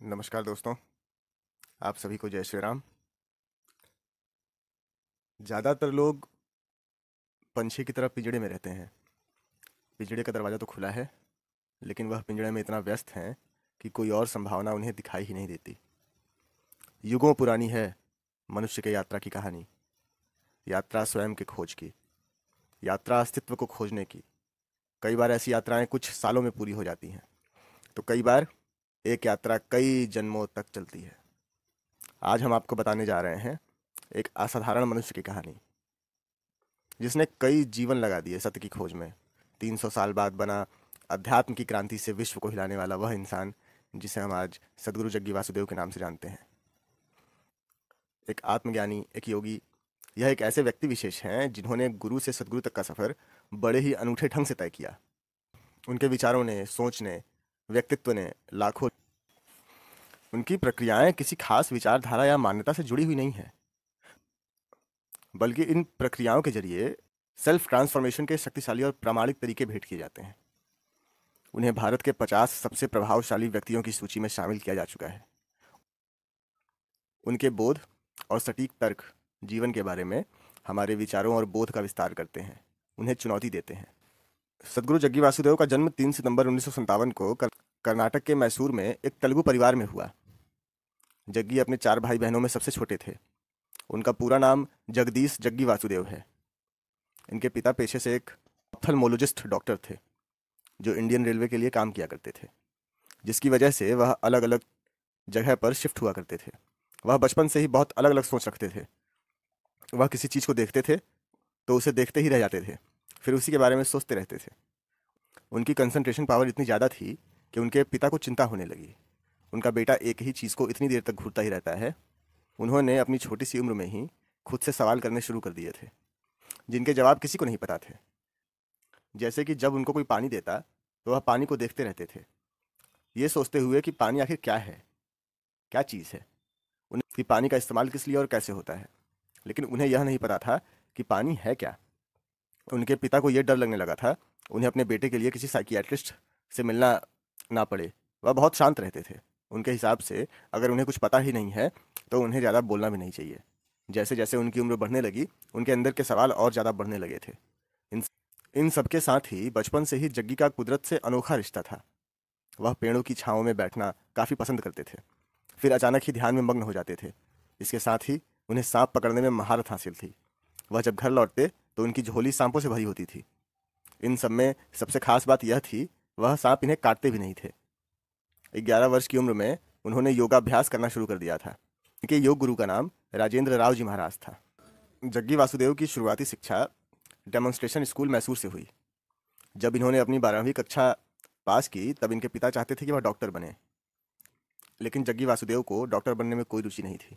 नमस्कार दोस्तों, आप सभी को जय श्री राम। ज़्यादातर लोग पंछी की तरह पिंजड़े में रहते हैं। पिंजड़े का दरवाज़ा तो खुला है, लेकिन वह पिंजड़े में इतना व्यस्त हैं कि कोई और संभावना उन्हें दिखाई ही नहीं देती। युगों पुरानी है मनुष्य के यात्रा की कहानी। यात्रा स्वयं के खोज की, यात्रा अस्तित्व को खोजने की। कई बार ऐसी यात्राएं कुछ सालों में पूरी हो जाती हैं, तो कई बार एक यात्रा कई जन्मों तक चलती है। आज हम आपको बताने जा रहे हैं एक असाधारण मनुष्य की कहानी, जिसने कई जीवन लगा दिए सत्य की खोज में। 300 साल बाद बना अध्यात्म की क्रांति से विश्व को हिलाने वाला वह इंसान जिसे हम आज सदगुरु जग्गी वासुदेव के नाम से जानते हैं। एक आत्मज्ञानी, एक योगी, यह एक ऐसे व्यक्ति विशेष हैं जिन्होंने गुरु से सदगुरु तक का सफर बड़े ही अनूठे ढंग से तय किया। उनके विचारों ने, सोच ने, व्यक्तित्व ने लाखों। उनकी प्रक्रियाएं किसी खास विचारधारा या मान्यता से जुड़ी हुई नहीं है, बल्कि इन प्रक्रियाओं के जरिए सेल्फ ट्रांसफॉर्मेशन के शक्तिशाली और प्रामाणिक तरीके भेंट किए जाते हैं। उन्हें भारत के 50 सबसे प्रभावशाली व्यक्तियों की सूची में शामिल किया जा चुका है। उनके बोध और सटीक तर्क जीवन के बारे में हमारे विचारों और बोध का विस्तार करते हैं, उन्हें चुनौती देते हैं। सदगुरु जग्गी वासुदेव का जन्म 3 सितंबर 1957 को कर्नाटक के मैसूर में एक तेलुगु परिवार में हुआ। जग्गी अपने 4 भाई बहनों में सबसे छोटे थे। उनका पूरा नाम जगदीश जग्गी वासुदेव है। इनके पिता पेशे से एक ऑप्थल्मोलॉजिस्ट डॉक्टर थे, जो इंडियन रेलवे के लिए काम किया करते थे, जिसकी वजह से वह अलग अलग जगह पर शिफ्ट हुआ करते थे। वह बचपन से ही बहुत अलग अलग सोच रखते थे। वह किसी चीज़ को देखते थे तो उसे देखते ही रह जाते थे, फिर उसी के बारे में सोचते रहते थे। उनकी कंसंट्रेशन पावर इतनी ज़्यादा थी कि उनके पिता को चिंता होने लगी। उनका बेटा एक ही चीज़ को इतनी देर तक घूरता ही रहता है। उन्होंने अपनी छोटी सी उम्र में ही खुद से सवाल करने शुरू कर दिए थे, जिनके जवाब किसी को नहीं पता थे। जैसे कि जब उनको कोई पानी देता तो वह पानी को देखते रहते थे, ये सोचते हुए कि पानी आखिर क्या है, क्या चीज़ है, उन्हें कि पानी का इस्तेमाल किस लिए और कैसे होता है। लेकिन उन्हें यह नहीं पता था कि पानी है क्या। उनके पिता को यह डर लगने लगा था उन्हें अपने बेटे के लिए किसी साइकियाट्रिस्ट से मिलना ना पड़े। वह बहुत शांत रहते थे। उनके हिसाब से अगर उन्हें कुछ पता ही नहीं है तो उन्हें ज़्यादा बोलना भी नहीं चाहिए। जैसे जैसे उनकी उम्र बढ़ने लगी, उनके अंदर के सवाल और ज़्यादा बढ़ने लगे थे। इन इन सबके साथ ही बचपन से ही जग्गी का कुदरत से अनोखा रिश्ता था। वह पेड़ों की छांव में बैठना काफ़ी पसंद करते थे, फिर अचानक ही ध्यान में मग्न हो जाते थे। इसके साथ ही उन्हें सांप पकड़ने में महारत हासिल थी। वह जब घर लौटते तो उनकी झोली सांपों से भरी होती थी। इन सब में सबसे खास बात यह थी, वह सांप इन्हें काटते भी नहीं थे। 11 वर्ष की उम्र में उन्होंने योगाभ्यास करना शुरू कर दिया था। इनके योग गुरु का नाम राजेंद्र राव जी महाराज था। जग्गी वासुदेव की शुरुआती शिक्षा डेमोन्स्ट्रेशन स्कूल मैसूर से हुई। जब इन्होंने अपनी 12वीं कक्षा पास की तब इनके पिता चाहते थे कि वह डॉक्टर बने, लेकिन जग्गी वासुदेव को डॉक्टर बनने में कोई रुचि नहीं थी।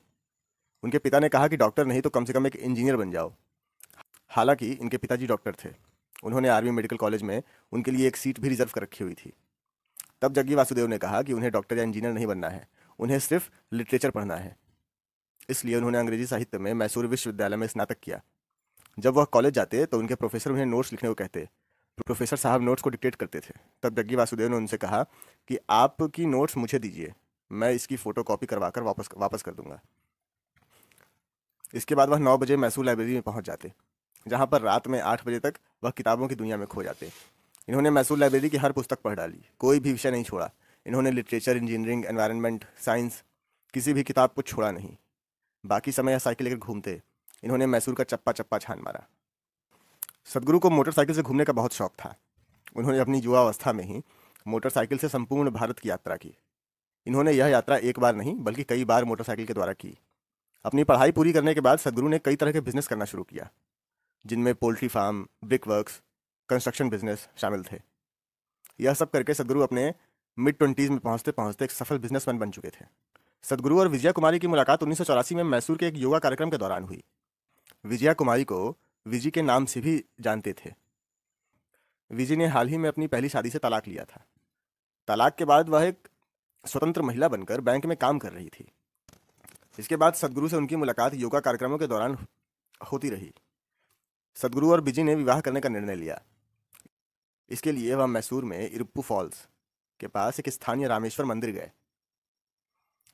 उनके पिता ने कहा कि डॉक्टर नहीं तो कम से कम एक इंजीनियर बन जाओ। हालांकि इनके पिताजी डॉक्टर थे। उन्होंने आर्मी मेडिकल कॉलेज में उनके लिए एक सीट भी रिजर्व कर रखी हुई थी। तब जग्गी वासुदेव ने कहा कि उन्हें डॉक्टर या इंजीनियर नहीं बनना है, उन्हें सिर्फ लिटरेचर पढ़ना है। इसलिए उन्होंने अंग्रेजी साहित्य में मैसूर विश्वविद्यालय में स्नातक किया। जब वह कॉलेज जाते तो उनके प्रोफेसर उन्हें नोट्स लिखने को कहते। प्रोफेसर साहब नोट्स को डिक्टेट करते थे। तब जग्गी वासुदेव ने उनसे कहा कि आपकी नोट्स मुझे दीजिए, मैं इसकी फ़ोटो कॉपी करवा कर वापस वापस कर दूंगा। इसके बाद वह 9 बजे मैसूर लाइब्रेरी में पहुंच जाते, जहां पर रात में 8 बजे तक वह किताबों की दुनिया में खो जाते। इन्होंने मैसूर लाइब्रेरी की हर पुस्तक पढ़ डाली, कोई भी विषय नहीं छोड़ा। इन्होंने लिटरेचर, इंजीनियरिंग, एनवायरनमेंट, साइंस, किसी भी किताब को छोड़ा नहीं। बाकी समय यह साइकिल लेकर घूमते। इन्होंने मैसूर का चप्पा चप्पा छान मारा। सदगुरु को मोटरसाइकिल से घूमने का बहुत शौक था। उन्होंने अपनी युवावस्था में ही मोटरसाइकिल से संपूर्ण भारत की यात्रा की। इन्होंने यह यात्रा एक बार नहीं बल्कि कई बार मोटरसाइकिल के द्वारा की। अपनी पढ़ाई पूरी करने के बाद सदगुरु ने कई तरह के बिजनेस करना शुरू किया, जिनमें poultry farm, brick works, construction business शामिल थे। यह सब करके सदगुरु अपने मिड 20s में पहुंचते पहुंचते एक सफल बिजनेसमैन बन चुके थे। सदगुरु और विजया कुमारी की मुलाकात 1984 में मैसूर के एक योगा कार्यक्रम के दौरान हुई। विजया कुमारी को विजी के नाम से भी जानते थे। विजी ने हाल ही में अपनी पहली शादी से तलाक लिया था। तलाक के बाद वह एक स्वतंत्र महिला बनकर बैंक में काम कर रही थी। इसके बाद सदगुरु से उनकी मुलाकात योगा कार्यक्रमों के दौरान होती रही। सदगुरु और विजी ने विवाह करने का निर्णय लिया। इसके लिए वह मैसूर में इरुप्पू फॉल्स के पास एक स्थानीय रामेश्वर मंदिर गए।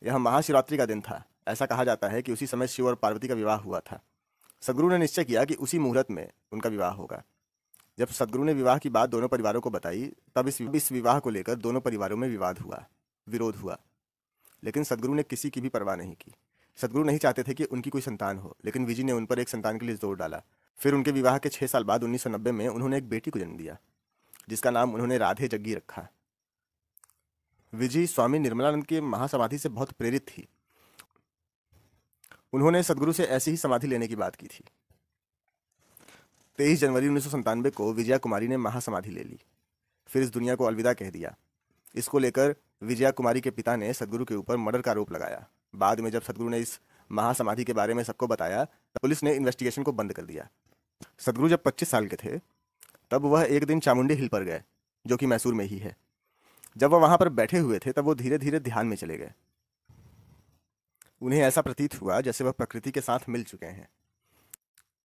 यह महाशिवरात्रि का दिन था। ऐसा कहा जाता है कि उसी समय शिव और पार्वती का विवाह हुआ था। सदगुरु ने निश्चय किया कि उसी मुहूर्त में उनका विवाह होगा। जब सदगुरु ने विवाह की बात दोनों परिवारों को बताई, तब इस विवाह को लेकर दोनों परिवारों में विरोध हुआ। लेकिन सदगुरु ने किसी की भी परवाह नहीं की। सदगुरु नहीं चाहते थे कि उनकी कोई संतान हो, लेकिन विजय ने उन पर एक संतान के लिए जोर डाला। फिर उनके विवाह के 6 साल बाद 1990 में उन्होंने एक बेटी को जन्म दिया, जिसका नाम उन्होंने राधे जग्गी रखा। विजय स्वामी निर्मलानंद के महासमाधि से बहुत प्रेरित थी। उन्होंने सदगुरु से ऐसी ही समाधि लेने की बात की थी। 23 जनवरी 1997 को विजया कुमारी ने महासमाधि ले ली, फिर इस दुनिया को अलविदा कह दिया। इसको लेकर विजया कुमारी के पिता ने सदगुरु के ऊपर मर्डर का आरोप लगाया। बाद में जब सदगुरु ने इस महासमाधि के बारे में सबको बताया, तब पुलिस ने इन्वेस्टिगेशन को बंद कर दिया। सदगुरु जब 25 साल के थे, तब वह एक दिन चामुंडी हिल पर गए, जो कि मैसूर में ही है। जब वह वहां पर बैठे हुए थे, तब वो धीरे धीरे ध्यान में चले गए। उन्हें ऐसा प्रतीत हुआ जैसे वह प्रकृति के साथ मिल चुके हैं।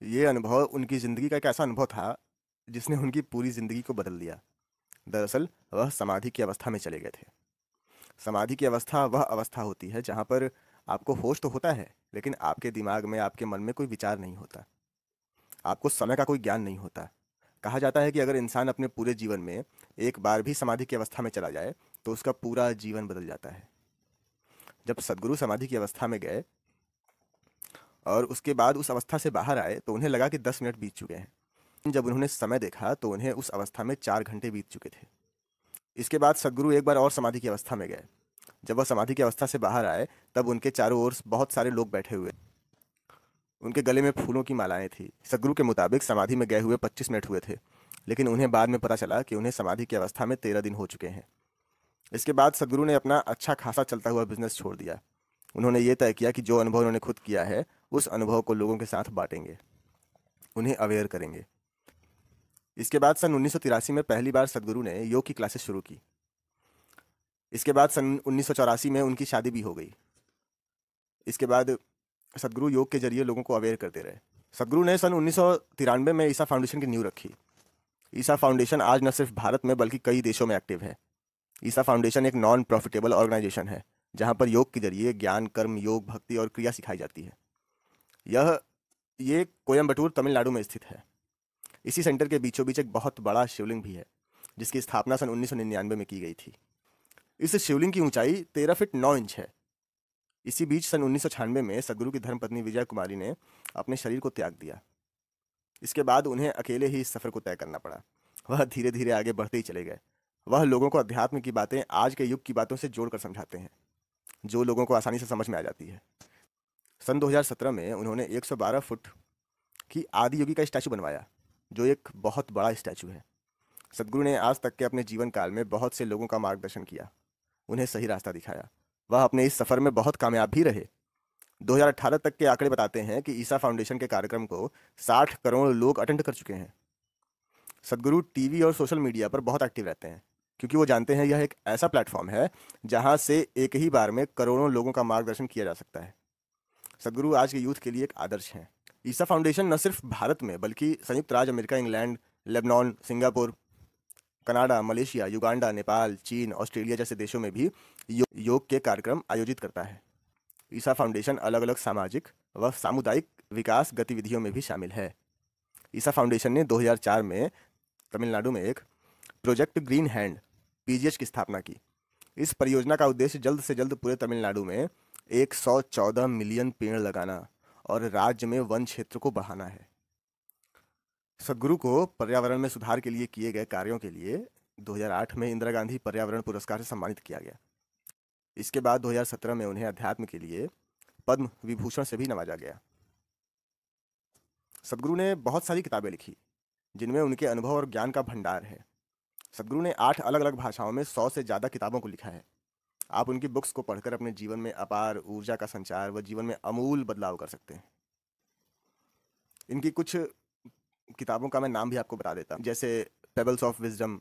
ये अनुभव उनकी जिंदगी का एक ऐसा अनुभव था जिसने उनकी पूरी जिंदगी को बदल दिया। दरअसल वह समाधि की अवस्था में चले गए थे। समाधि की अवस्था वह अवस्था होती है जहां पर आपको होश तो होता है, लेकिन आपके दिमाग में, आपके मन में कोई विचार नहीं होता। आपको समय का कोई ज्ञान नहीं होता। कहा जाता है कि अगर इंसान अपने पूरे जीवन में एक बार भी समाधि की अवस्था में चला जाए, तो उसका पूरा जीवन बदल जाता है। जब सदगुरु समाधि की अवस्था में गए और उसके बाद उस अवस्था से बाहर आए, तो उन्हें लगा कि 10 मिनट बीत चुके हैं। जब उन्होंने समय देखा, तो उन्हें उस अवस्था में 4 घंटे बीत चुके थे। इसके बाद सदगुरु एक बार और समाधि की अवस्था में गए। जब वह समाधि की अवस्था से बाहर आए, तब उनके चारों ओर बहुत सारे लोग बैठे हुए। उनके गले में फूलों की मालाएं थी। सदगुरु के मुताबिक समाधि में गए हुए 25 मिनट हुए थे, लेकिन उन्हें बाद में पता चला कि उन्हें समाधि की अवस्था में 13 दिन हो चुके हैं। इसके बाद सदगुरु ने अपना अच्छा खासा चलता हुआ बिजनेस छोड़ दिया। उन्होंने ये तय किया कि जो अनुभव उन्होंने खुद किया है, उस अनुभव को लोगों के साथ बांटेंगे, उन्हें अवेयर करेंगे। इसके बाद सन 1983 में पहली बार सदगुरु ने योग की क्लासेस शुरू की। इसके बाद सन 1984 में उनकी शादी भी हो गई। इसके बाद सदगुरु योग के जरिए लोगों को अवेयर करते रहे। सदगुरु ने सन 1993 में ईसा फाउंडेशन की नींव रखी। ईसा फाउंडेशन आज न सिर्फ भारत में बल्कि कई देशों में एक्टिव है। ईसा फाउंडेशन एक नॉन प्रॉफिटेबल ऑर्गेनाइजेशन है, जहां पर योग के जरिए ज्ञान, कर्म, योग, भक्ति और क्रिया सिखाई जाती है। ये कोयम्बटूर, तमिलनाडु में स्थित है। इसी सेंटर के बीचों बीच एक बहुत बड़ा शिवलिंग भी है, जिसकी स्थापना सन 1999 में की गई थी। इस शिवलिंग की ऊंचाई 13 फीट 9 इंच है। इसी बीच सन 1996 में सदगुरु की धर्मपत्नी विजया कुमारी ने अपने शरीर को त्याग दिया। इसके बाद उन्हें अकेले ही इस सफर को तय करना पड़ा। वह धीरे धीरे आगे बढ़ते ही चले गए। वह लोगों को अध्यात्म की बातें आज के युग की बातों से जोड़कर समझाते हैं, जो लोगों को आसानी से समझ में आ जाती है। सन 2017 में उन्होंने 112 फुट की आदि योगी का स्टैचू बनवाया, जो एक बहुत बड़ा स्टैचू है। सदगुरु ने आज तक के अपने जीवन काल में बहुत से लोगों का मार्गदर्शन किया, उन्हें सही रास्ता दिखाया। वह अपने इस सफर में बहुत कामयाब भी रहे। 2018 तक के आंकड़े बताते हैं कि ईसा फाउंडेशन के कार्यक्रम को 60 करोड़ लोग अटेंड कर चुके हैं। सदगुरु टीवी और सोशल मीडिया पर बहुत एक्टिव रहते हैं, क्योंकि वो जानते हैं यह एक ऐसा प्लेटफॉर्म है जहां से एक ही बार में करोड़ों लोगों का मार्गदर्शन किया जा सकता है। सदगुरु आज के यूथ के लिए एक आदर्श हैं। ईसा फाउंडेशन न सिर्फ भारत में बल्कि संयुक्त राज्य America, England, Lebanon, Singapore, Canada, Malaysia, Uganda, Nepal, चीन, ऑस्ट्रेलिया जैसे देशों में भी योग के कार्यक्रम आयोजित करता है। ईसा फाउंडेशन अलग अलग सामाजिक व सामुदायिक विकास गतिविधियों में भी शामिल है। ईसा फाउंडेशन ने 2004 में तमिलनाडु में एक प्रोजेक्ट ग्रीन हैंड पीजीएच की स्थापना की। इस परियोजना का उद्देश्य जल्द से जल्द पूरे तमिलनाडु में 114 मिलियन पेड़ लगाना और राज्य में वन क्षेत्र को बढ़ाना है। सदगुरु को पर्यावरण में सुधार के लिए किए गए कार्यों के लिए 2008 में इंदिरा गांधी पर्यावरण पुरस्कार से सम्मानित किया गया। इसके बाद 2017 में उन्हें अध्यात्म के लिए पद्म विभूषण से भी नवाजा गया। सदगुरु ने बहुत सारी किताबें लिखी, जिनमें उनके अनुभव और ज्ञान का भंडार है। सदगुरु ने 8 अलग अलग भाषाओं में 100 से ज़्यादा किताबों को लिखा है। आप उनकी बुक्स को पढ़कर अपने जीवन में अपार ऊर्जा का संचार व जीवन में अमूल बदलाव कर सकते हैं। इनकी कुछ किताबों का मैं नाम भी आपको बता देता हूँ, जैसे pebbles of wisdom,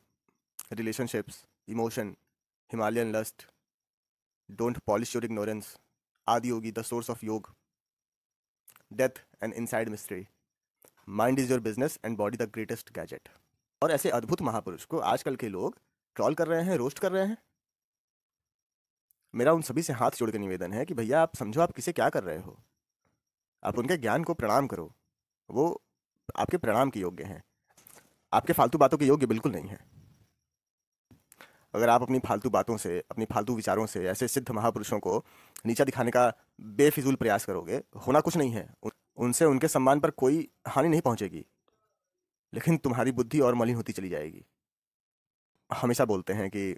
relationships, emotion, Himalayan lust, don't polish your ignorance, Adiyogi, the source of yoga, death and inside mystery, mind is your business and body the greatest gadget. और ऐसे अद्भुत महापुरुष को आजकल के लोग ट्रॉल कर रहे हैं, रोस्ट कर रहे हैं। मेरा उन सभी से हाथ जोड़ के निवेदन है कि भैया आप समझो आप किसे क्या कर रहे हो। आप उनके ज्ञान को प्रणाम करो। वो आपके प्रणाम के योग्य हैं, आपके फालतू बातों के योग्य बिल्कुल नहीं है। अगर आप अपनी फालतू बातों से, अपनी फालतू विचारों से ऐसे सिद्ध महापुरुषों को नीचा दिखाने का बेफिजूल प्रयास करोगे, होना कुछ नहीं है। उनसे उनके सम्मान पर कोई हानि नहीं पहुंचेगी, लेकिन तुम्हारी बुद्धि और मलिन होती चली जाएगी। हमेशा बोलते हैं कि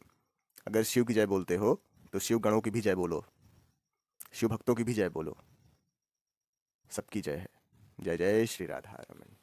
अगर शिव की जय बोलते हो तो शिव गणों की भी जय बोलो, शिव भक्तों की भी जय बोलो। सबकी जय है। जय जय श्री राधा रमन।